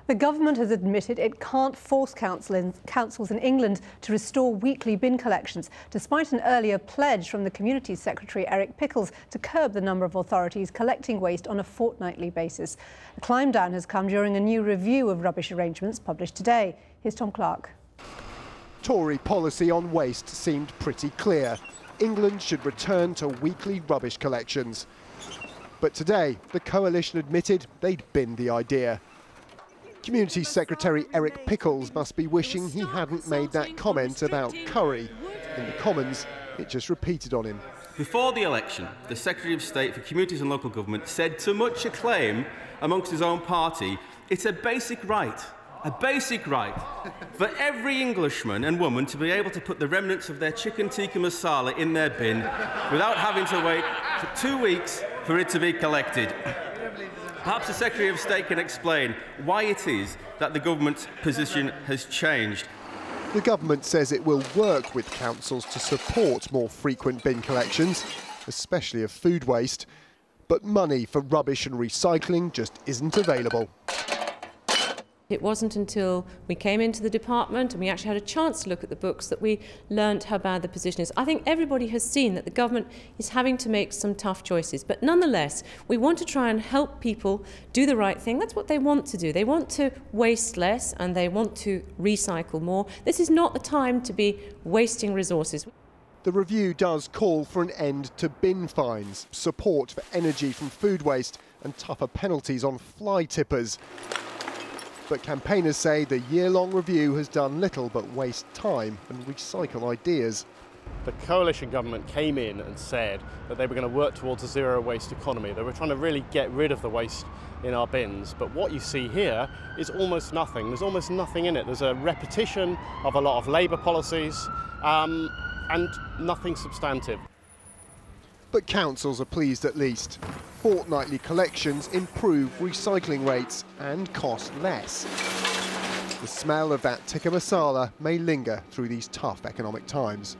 The government has admitted it can't force councils in England to restore weekly bin collections, despite an earlier pledge from the Communities Secretary Eric Pickles to curb the number of authorities collecting waste on a fortnightly basis. The climb down has come during a new review of rubbish arrangements published today. Here's Tom Clarke. Tory policy on waste seemed pretty clear. England should return to weekly rubbish collections. But today, the coalition admitted they'd binned the idea. Communities Secretary Eric Pickles must be wishing he hadn't made that comment about curry. In the Commons, it just repeated on him. Before the election, the Secretary of State for Communities and Local Government said to much acclaim amongst his own party, it's a basic right for every Englishman and woman to be able to put the remnants of their chicken tikka masala in their bin without having to wait for 2 weeks for it to be collected. Perhaps the Secretary of State can explain why it is that the government's position has changed. The government says it will work with councils to support more frequent bin collections, especially of food waste. But money for rubbish and recycling just isn't available. It wasn't until we came into the department and we actually had a chance to look at the books that we learnt how bad the position is. I think everybody has seen that the government is having to make some tough choices, but nonetheless we want to try and help people do the right thing. That's what they want to do. They want to waste less and they want to recycle more. This is not the time to be wasting resources. The review does call for an end to bin fines, support for energy from food waste and tougher penalties on fly tippers. But campaigners say the year-long review has done little but waste time and recycle ideas. The coalition government came in and said that they were going to work towards a zero waste economy. They were trying to really get rid of the waste in our bins. But what you see here is almost nothing. There's almost nothing in it. There's a repetition of a lot of Labour policies and nothing substantive. But councils are pleased at least. Fortnightly collections improve recycling rates and cost less. The smell of that tikka masala may linger through these tough economic times.